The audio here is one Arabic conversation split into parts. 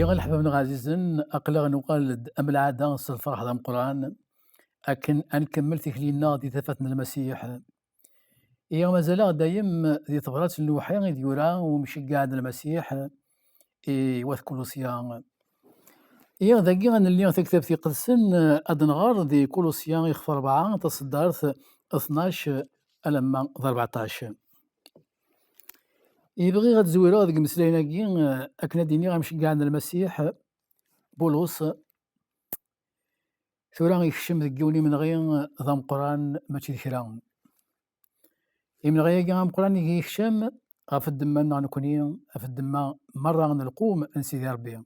أيها الأحباب العزيزين، أقلق نقال أم العادة نص الفرح ذا القرآن. أكن أنكمل تكلينا دي ثفتنا المسيح. إيا مازال دايم ذي ثغرات الوحي غيد يورا ومشي قاعد المسيح. وث كولوسيان. إيا ذاكي اللي تكتب في قدسن أدنغار ذي كولوسيان يخفى 4 تصدرت 12 ألما 14. يبغي غاد زويرا ذيك مسلايناكي أكنا ديني غنمشي قاعد المسيح بولوس. ثورا يكشم ذك يوني من غير ذا مقران ماشي ذكرا. من غير كاع مقران يكشم غاف الدما نكوني في الدما مرة غنلقوم نسيدي ربي.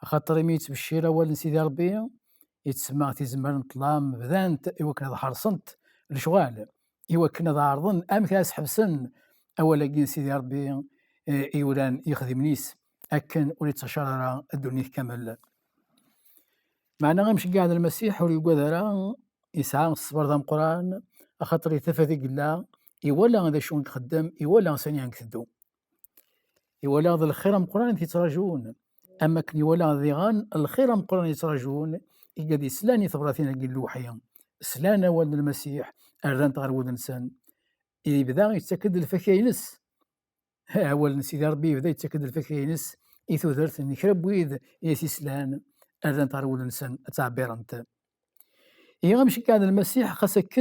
خاطر يميت بالشيرة ولا نسيدي ربي يتسمى تيزمر نطلام بذانت إوا كنا حرصنت الشغال إوا كنا عارضن أم كاس حبسن أولا كي نسيدي ربي إيولان يخدم نيس أكن وليت تشرر الدنيا كامل. معنا غنمشي قاعد المسيح وليقول راه يسعى الصبر ذا القرآن خاطر يتفادي قلا يولا هذا شو نخدم يولا ثاني نكدو يولا هذا الخير من القرآن يتراجعون. أما كن يولا ذي غان الخير من القرآن يتراجعون يقدي سلاني ثبراتين قل لوحيا سلانا ولد المسيح الرانت غير ولد إنسان يبدا يتأكد الفكاينس. أول سيدي ربي يبدا يتأكد الفكاينس يثوثرت نكرب ويد ياسي سلان الرانت غير ولد إنسان تعبير أنت. إيا غنمشي قاعد المسيح خاصك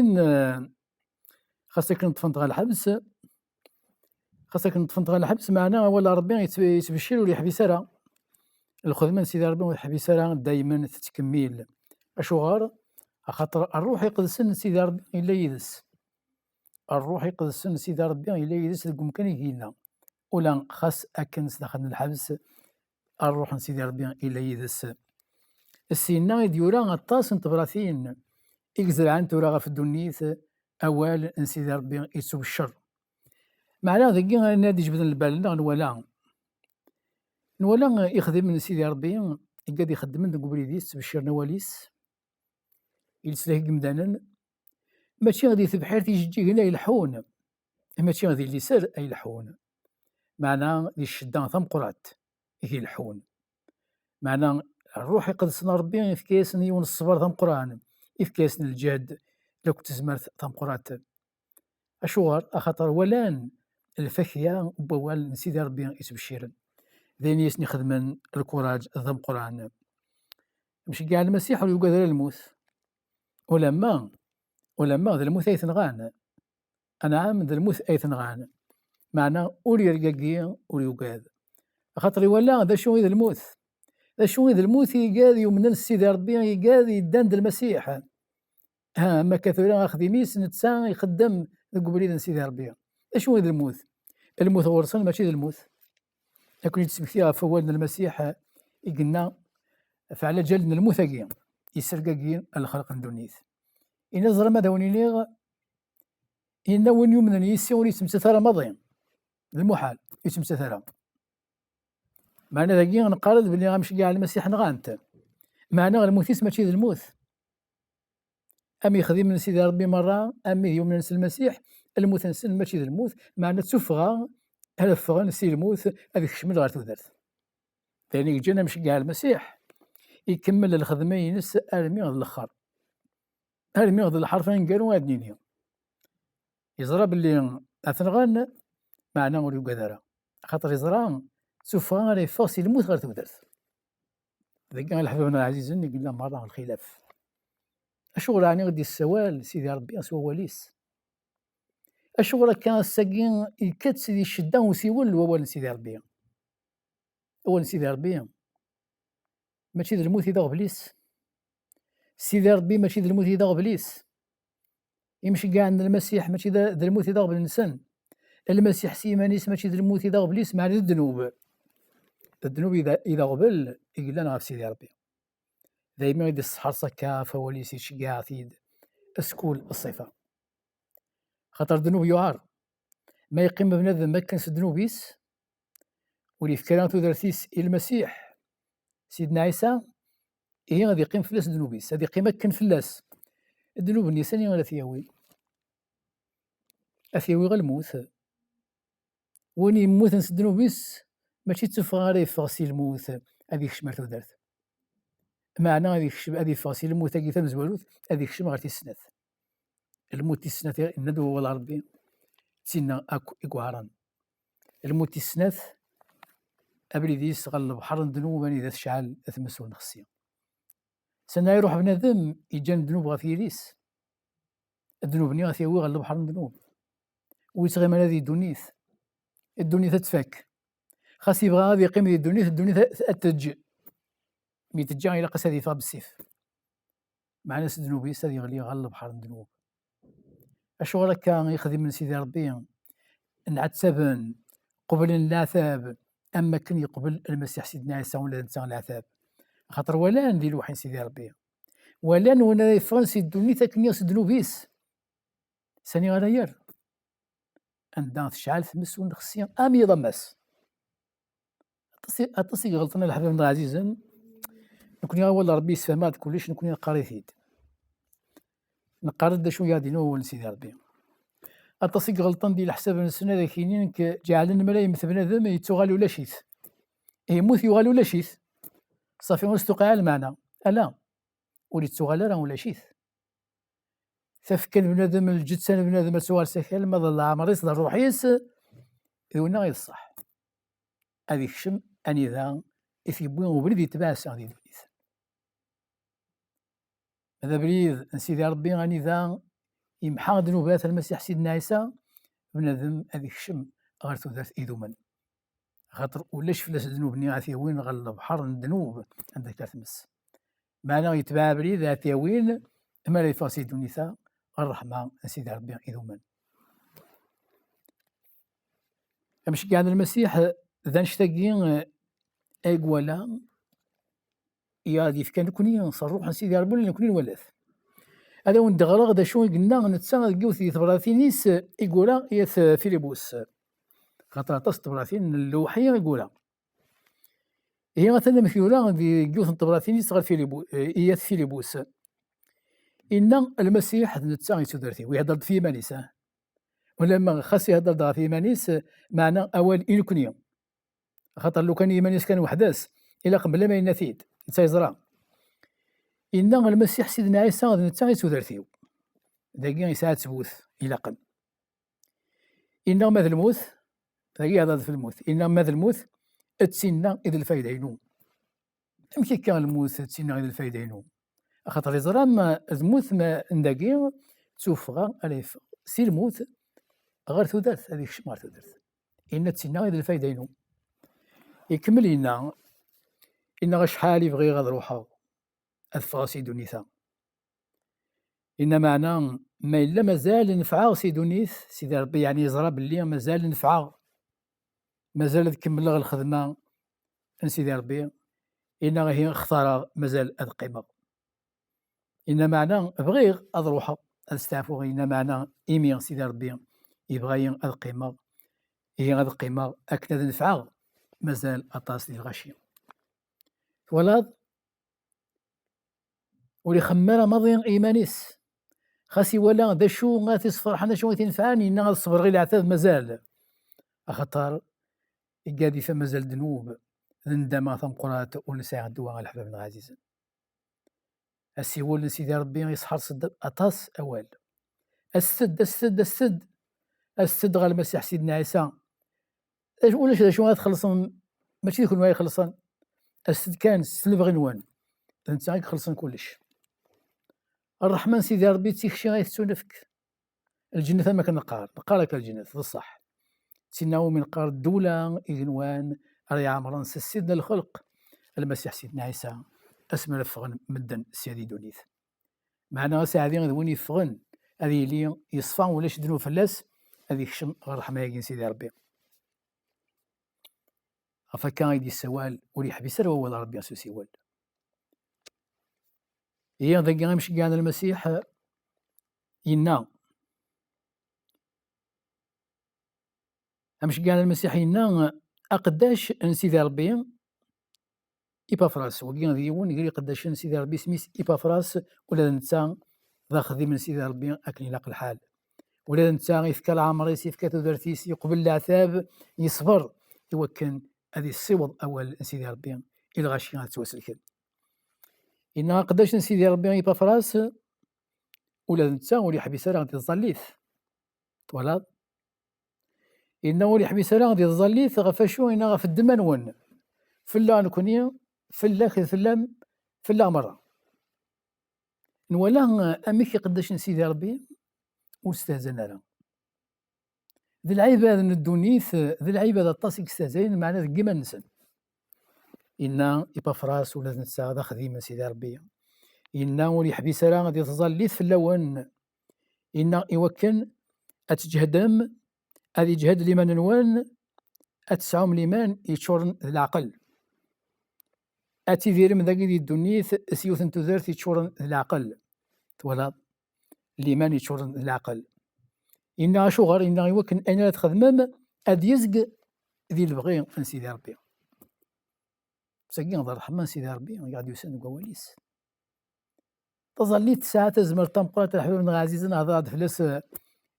نطفنت غا الحبس. خاصك نطفنت غا الحبس معنا ولا ربي يتبشر ولا يحبس راه الخدمة سيدي ربي ويحبس راه دايما تتكمل أشغار. خاطر الروح يقدسن سيدي ربي إلا يدس. الروح يقدسن سيدي ربي إلا يدس ديك مكان يجينا ولا خاص أكنس داخل الحبس الروح سيدي ربي إلا يدس. السينا يديورا غطاس نتبراثين يقزرعن تورا في الدنيث أوال نسيدي ربي يسوب الشر. معناه ذاكي نادي جبد البال نولا يخدم من سيدي ربي يقعد يخدم من قبريديس بشير نواليس يلسلاك مدانا ماشي غادي تبحر تيجي هنا يلحون ماشي غادي اللي سر أي يلحون. معناه ذي الشدة ثم قرات يلحون. معناه الروح يقدسنا ربي في كيسن يون الصبر ثم قران في كيسن الجهد لو كنت زمرت ثم قرات أشوار أخطر ولان الفخيا بوال نسيدي ربي يتبشيرن ذين يسني خدمن الكوراج ذم قران. مشي كاع المسيح ولا يقدر الموت ولما ذا الموت أيثنغان. أنا عام ذا الموت أيثنغان. معناه أولي رقاقية أولي يقاد خاطر ولا ذا شو ذا الموت. ذا شو ذا الموت يقاد يومن سيدي ربي يقاد يدان ذا المسيح. ما كثيرا أخذ ميس نتسا يخدم قبلي سيدي ربي. اشنو هذا الموت؟ الموت ورسن ماشي ذا الموت. لكن يتسمى فوالنا المسيح يقلنا فعلى جلدنا الموثقين يسرقاقين الخلق الدنيث. إن زرما ماذا ونينيغ إن وين يومنا يسيون يتمسثر مضين المحال يتمسثر. معنى ذاكي نقارد بلي غنمشي كاع المسيح نغانت. معنى الموت ماشي ذا الموت. أم يخدم من سيدي ربي مرة أم يوم ننسى المسيح الموت نسن ماشي ذا الموت. معنى تسفغا هذا فغا نسي الموت هذيك شمل غير تودرت. ثاني جينا مشي كاع المسيح يكمل الخدمة ينس أرمي غد الآخر. أرمي غد الحرفين قالوا هادنيني يزرى باللي أثنغان معنى ولي قدرة خاطر يزرى سفغا غير يفغسي الموت غير تودرت. ذاك الحبيبنا العزيز اللي قلنا مرة الخلاف أشغل يعني غدي السوال سيدي ربي أسوى وليس أشغل كان الساقين الكت سيدي الشدة وسيول وول سيدي ربي. أول سيدي ربي ماشي ذا الموت يدغ بليس. سيدي ربي ماشي ذا الموت يدغ بليس. يمشي كاع عند المسيح ماشي ذا الموت يدغ بالإنسان. المسيح سيمانيس ماشي ذا الموت يدغ بليس مع الذنوب. الذنوب إذا غبل يقلنا في سيدي ربي دايما يدي السحر صكا فوليس يشقع ثيد اسكول الصفة. خاطر الذنوب يعار ما يقيم بنادم ما كانش ذنوبيس ولي في كلامته درتيس المسيح سيدنا عيسى هي غادي يقيم فلاس ذنوبيس هذه قيمة كان فلاس الذنوب النساني غير ثياوي أثياوي غير الموت. وين يموت نس ذنوبيس ماشي تفغى غير يفغسي الموت هذيك الشمال تودرت معنى هذيك هذه فاصل الموت كي تمزوالوت هذيك الشمال تيسنات الموت تيسنات الندو ولا ربي تينا اكو اكوارن الموت تيسنات ابريديس غلب بحر ذنوب اذا تشعل تمسو نخصيا سنا يروح بنادم يجان ذنوب غافيريس الذنوب ني غاثيوي غلب بحر ذنوب ويتغيم هذه الدنيا تتفك خاص يبغى غادي يقيم الدنيا تتج مي تجا الى قاس هذه بالسيف مع ناس ذنوبيس هذه غلي غلب بحر الذنوب اشو راك يخدم من سيدي ربي نعتبن قبل العذاب اما كان يقبل المسيح سيدنا عيسى ولا نتا العذاب خاطر ولا ندير وحين سيدي ربي ولا نونا فرنسي الدنيا تكني ذنوبيس ثاني غير عندنا تشعل تمس ونخصيا امي ضمس اتصي غلطنا الحبيب العزيز نكون والله ربي يسفهمات كلش نكون قاري فيد نقارد شويه دينو ونسيدي ربي اتصي غلطان ديال حساب السنه ذا كاينين جعل الملايين مثل بنادم يتغالوا ولا شيث يموت يغالوا ولا شيث صافي مستوقع المعنى الا وليت تغالى راه ولا شيث فكان بنادم الجثه بنادم سوال سكال ما ظل عمري صدر روحيس يقولنا غير الصح هذيك الشم اني ذا في بوين وبريد يتباس هذه الدنيا هذا بريد سيدي ربي غني ذا يمحى ذنوبات المسيح سيدنا عيسى بنادم هذيك الشم غير تودات ايدومن خاطر ولاش فلاس ذنوب ني وين غلب بحر الذنوب عندك تمس معناه يتبع بريد ذاتي وين ما لا يفاسي الدنيا الرحمة سيدي ربي إذومن مش قاعد المسيح ذا نشتاقين أقوالا يا كان كوني نصرح سيدي ربي اللي كوني نولث هذا وين دغرا غدا شو قلنا نتسا قوثي ثبراثينيس يقولا ياث فيليبوس خاطر تصطبراثين اللوحية يقولا هي مثلا مثيولا دي قوث طبراثينيس غير ياث فيليبوس إن المسيح نتسا يسودرتي ويهضر في مانيسه ولما خاص يهضر في مانيس معنى أول إلكنيا خاطر لو كان يمانيس كان وحداس إلا قبل ما ينثيد يتيزرا إن المسيح سيدنا عيسى نتسا يسودرتي داكي يساعد تبوث إلا قل إن ماذا الموت داكي هذا في الموت إن ماذا الموت تسينا إذا الفايدة ينوم يمكن كان الموت تسينا إذا الفايدة ينوم خاطر يزرا ما الموت ما نداكي توفغا أليف سي الموت غير تودرت هذيك الشمار تودرت إن تسينا إذا الفايدة ينوم يكمل إن شحال يبغي غاد روحو أذفغ سيدو نيثا إن معنى ما إلا مازال نفعا سيدو نيث سيدي ربي يعني يزرا بلي مازال نفعا مازال تكمل غا الخدمة سيدي ربي إن هي اختار مازال القيمة إن معنى بغي أضروحا أستعفو إن معنى إيمي سيدي ربي يبغي القيمة هي غاد القيمة أكناد نفعا مازال أطاس ديال الغاشية ولاد ولي خمارة ماضي إيمانيس خاصي ولا دا شو غاتي فرحان شو غتنفعني إن غتصبر غير العتاب مازال أخطر إكادي فمازال ذنوب ندما ثمقرات ونساء الدواء الحباب العزيز السيول سيدي ربي يصحر صد أطاس أوال السد غا المسيح سيدنا عيسى ولا شو غتخلصن ماشي يكون واحد يخلصن السد كان سلف غنوان انت غير خلصن كلش الرحمن سيدي ربي تيخشي غيثونفك الجنة ما نقارك الجنة بصح سيناو من قار الدولة إذنوان راهي عامرا سيدنا الخلق المسيح سيدنا عيسى اسم فغن مدن سيدي دونيث معنا ساعدي غدوين يفغن هذه اللي يصفى ولا شدنو فلاس هذيك الشم الرحمة يا سيدي ربي فكان يدي السوال ولي حبيس هو ربي اسوسي وال هي ذاك مش كان المسيح ينا مش كان المسيح ينا أقداش سيدي ربي إبافراس وكان ديون يقول قداش سيدي ربي سميت إبافراس ولا نتا ذا خذي من سيدي ربي أكل لاق الحال ولا نتا يفكى العمر يفكى تدرتيس يقبل العذاب يصبر يوكن هذه الصوض أول سيدي ربي إلى غاشي غتواسلكن. إن قداش سيدي ربي يبقى فراس ولا نتا ولي حبيس راه غادي تظليث ولا إن ولي حبيس راه غادي تظليث غفاشو إن غف الدم نون فلا نكوني فلا خذ فلا مرة نولا أميك قداش سيدي ربي واستهزنا راه ذي العباد ندونيث ذي العباد الطاسك استهزين معنا كيما نسن إن يبقى فراس ولا نتا هذا خديمة سيدي ربي إن ولي حبيس راه غادي تظليث فلا ون إن يوكن أتجهدم هذه جهد لمن نوان أتسعهم لمن يتشور العقل أتي ذير من ذاك الدنيث سيوث تذرث يتشور العقل ولا لمن يتشور العقل إن شغر إن يمكن أن لا تخدمم أد يزق ذي البغي من سيدي ربي ساكين نظر الرحمن سيدي ربي قاعد يسند قواليس تظليت ساعة تزمر تنقرات الحبيب من عزيز هذا فلس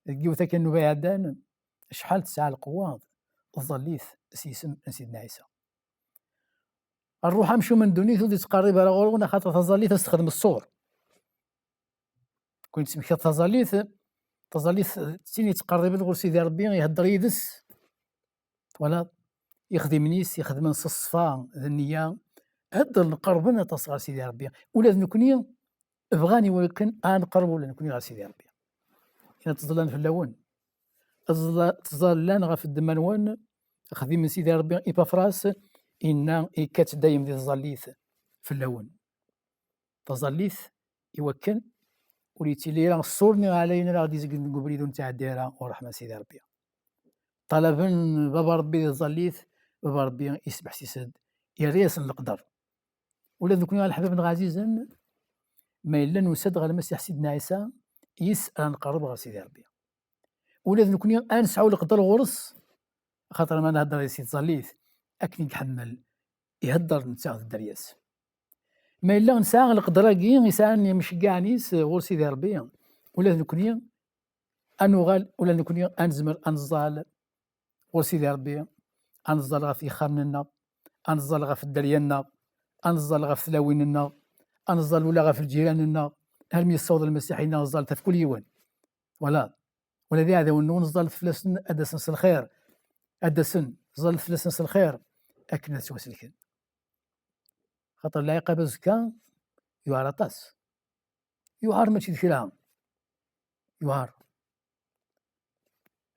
الجوثة كانوا بعدان شحال تسعى القوة تظليت سيسم سيدنا عيسى الروح امشوا من دونيث ودي تقرب على غورنا خاطر تظليت تستخدم الصور كنت سميت تظليت تيني تقرب لغور سيدي ربي يهدر يدس ولا يخدم نيس يخدم نص الصفا النية هدر نقربنا تصغر سيدي ربي ولا نكوني بغاني ولكن نقرب ولا نكوني غير سيدي ربي إن تظلان في اللون تظلان غا في الدمانوان خديم من سيدي ربي إبا فراس إن إكات دايم دي تظليث في اللون تظليث يوكن وليتي لي راه صورني علينا راه غادي يزقد قبريدون تاع الديره ورحمه سيدي ربي طلبا بابا ربي تظليث بابا ربي يسبح سيسد يريس القدر ولا نكون على الحبيب العزيز ما إلا نسد غير المسيح سيدنا عيسى يسأل نقرب غير سيدي ربي ولا نكون أنسعوا القدر غرس خاطر ما نهضر يا سيدي تظليث أكني نحمل يهدر نتاع الدرياس ما إلا نساء القدرة كي يساني مش كاع نيس غور سيدي ربي ولا نكوني أنوغال ولا نكوني أنزمر أنزال غور سيدي ربي أنزال غا في خارننا أنزال غا في الدريانا أنزال غا في ثلاويننا أنزال ولا غا في الجيراننا هل مي الصوت المسيحي نزال في كل يوم ولا ذي هذا ونزال فلسن أدسن الخير أدسن زال فلسن الخير أكنا توسلكن خاطر لا يقابل زكا يوهر طاس يوهر ماشي ذكرها يوهر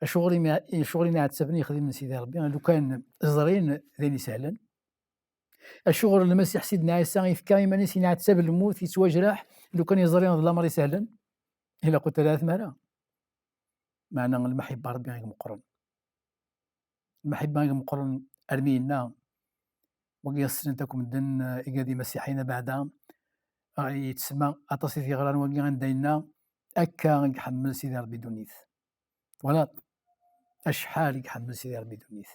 شغلي ما تسبني يخدم من سيدي ربي لو كان زرين ذيني سهلا الشغل المسيح سيدنا عيسى يفكا ما نسي نعتسب الموت يتواجرح لو كان يزرين هذا الامر سهلا الا قلت ثلاث مرة معنى المحبة ربي غير مقرن المحبة غير مقرن أرمينا وقيسن تكم الدن إيقادي مسيحينا بعدا يتسمى أطاسي في غران وقي غندينا أكا يحمل سيدي ربي دونيث ولا أشحال يحمل سيدي ربي دونيث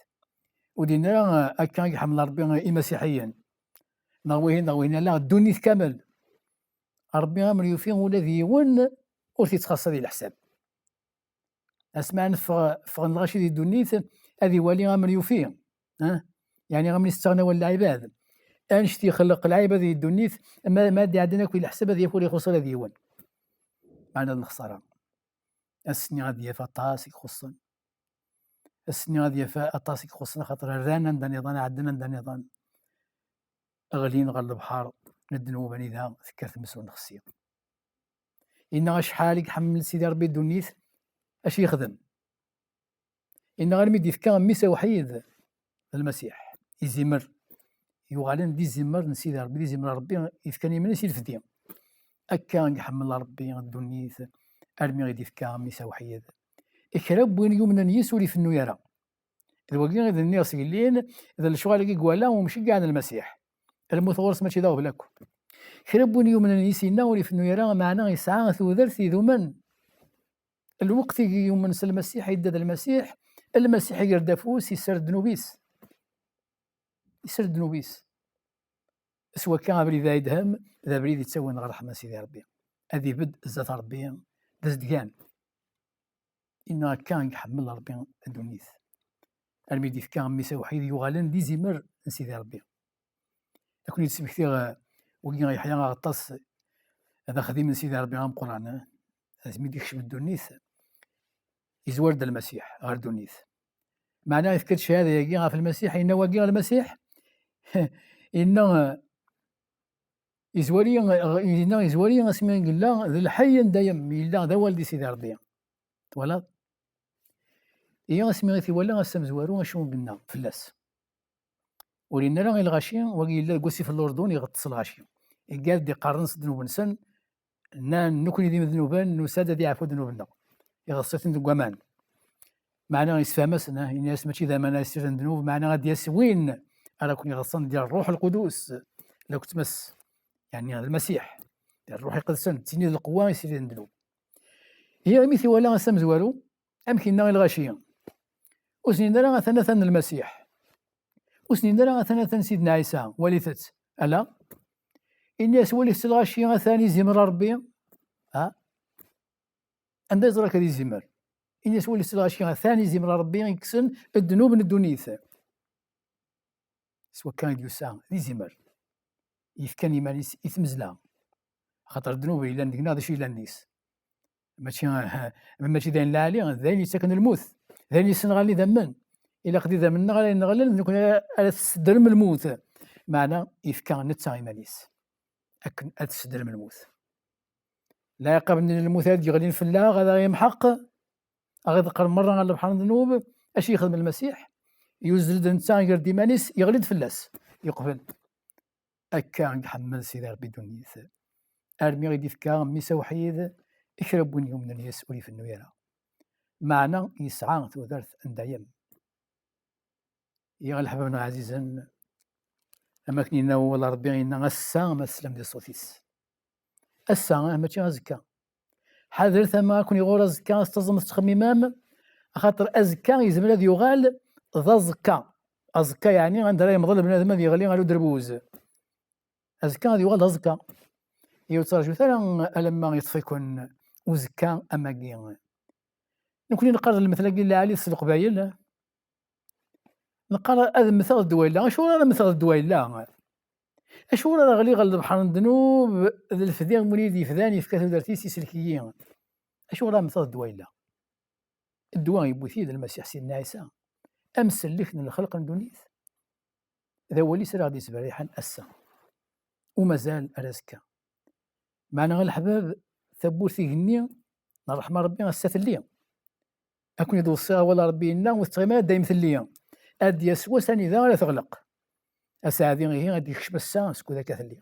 ودينا أكا يحمل ربي مسيحيا نغوينا لا دونيث كامل ربي غامر يوفين ولا ذيون ورثي تخصص هذه الحساب اسمع فغن الغاشي دي دونيث هذه ولي غامر يوفين يعني غامر يستغنى ولا عباد انشتي يخلق العيبه ذي الدنيث ما دي عندنا كل حساب هذه يقول يخسر هذه يوان معنى الخساره السني غادي يفا طاسك خصن السني غادي يفا طاسك خصن خاطر رانا عندنا نظام عندنا نظام اغلين غير البحر ندنو بني ذا ذكرت مسؤول خصيه إن شحال يحمل سيدي ربي الدنيث اش يخدم إن غير ميدي فكا ميسا وحيد المسيح يزمر يوغالين دي زمر نسيدي ربي دي زمر ربي يفكاني من نسي الفدي أكا يحمل ربي الدنيث أرمي غيدي فكا ميسا وحيد إكراب وين يومنا يسولي في النيارة الوقين غير الناس قلين إذا الشغال كي قوالا ومشي كاع المسيح المثورس ماشي ذاو بلاكو كراب وين يومنا يسينا ولي في النيارة معنا يسعى ثوذرثي ذومن الوقت يوم نسى المسيح يدد المسيح يرد فوس يسرد نوبيس سوا كان بريد يدهم ذا بريد يتسوى غير رحمة سيدي ربي هذه بد زات ربي دزدقان إنها كان يحمل ربي الدنيث الميديف كان ميسا وحيد يغالن دي زمر سيدي ربي لكن يتسمكتي وكي غيحيا غطاس هذا خديم من سيدي ربي غام قران لازم يكشف الدنيث يزور د المسيح غير دنيث معناه يذكر الشهاده يجي في المسيح إنه واقي المسيح إنه يزوري اسمي قلا ذا الحي دايم إلا ذا والدي سيدي ربي ولا إيا اسمي غيثي ولا غاسم زوارو شنو قلنا فلاس ولينا راه غير الغاشي وقيل لا قوسي في الأردن يغطس الغاشي قال دي قارنس ذنوب نسن نكوني ديما ذنوبان نسادة دي عفو ذنوبنا يغصتن دقوامان معناه يسفهمسنا الناس ماشي ذا ما يسير ذنوب معناه غادي يسوين على كون يغصن ديال الروح القدس لو كتمس يعني هذا المسيح ديال الروح القدس تيني القوة يسير الذنوب هي مثي ولا غسم زوالو أمكن غير الغاشية وسنين راه ثلاثة المسيح وسنين راه ثلاثة سيدنا عيسى ولثت ألا الناس ولثت الغاشية ثاني زمر ربي عند يزرك هذه زمر الناس ولثت الغاشية ثاني زمر ربي يكسن الذنوب الدنيث سواء كان يوسع ذي زمر يفكان يمانيس يثمزلا خاطر الذنوب إلا ندقنا هذا شي إلا النيس ماشي ذاين لا عليه ذاين يسكن الموت ذاين يسنغالي ذمن إلا قدي ذمن غالي نغلل نكون على تسدرم الموت معنى يفكان نتا يمانيس أكن أتسدرم الموت لا يقابلني الموت هذا يغلين في الله غدا يمحق أغيد قرن مرة على بحر الذنوب أش يخدم المسيح يوزل دنتا يقرد يمانيس يغلد في اللاس يقفل أكا نحمل سيدي ربي دنيث أرمي غيدي فكا ميسا وحيد إكربون يوم من يسؤولي في النويرة معنى يسعى ثوثرث أندايم يغل حبابنا عزيزا أما كنينا والله ربي غينا غسا ما تسلم دي صوتيس أسا ماشي غزكا حاضر ثما كون يغور زكا استظم تخميمام خاطر أزكا يزمل هذا يغال ذا زكا أزكا يعني غندرا يمضل بنادم هذا يغلي غالو دربوز أزكا هذا يغال أزكا يوتراجو ثلا ألما يطفيكن وزكا أما كين نكون نقرر المثل اللي عليه الصدق باين نقرر هذا مثال الدويلة أشو راه مثال الدويلة أشو راه غلي غلب بحر الذنوب الفديان مريدي فداني في كاثو درتيسي سلكيين أشو راه مثال الدويلة الدواء يبوثيد المسيح سيدنا عيسى أمس لكن الخلق ندونيث ذا ولي سرا غادي سبريحا أسا ومازال أرزكا معنا غير الحباب ثبوثي هني نرحم ربي غسات الليل أكون يدو الصيغة ولا ربي إنا واستغمات دايم في الليل أد يسوى ساني ذا ولا تغلق أساعدين غير غادي يكشف الساعة سكو ذاك الليل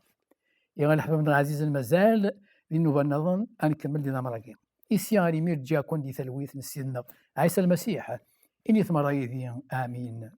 يا غير الحباب العزيز المازال لأنه نظن أنكمل دينا مراكين إسيا غادي مير جا كون دي ثلويث سيدنا عيسى المسيح إني ثمر آمين.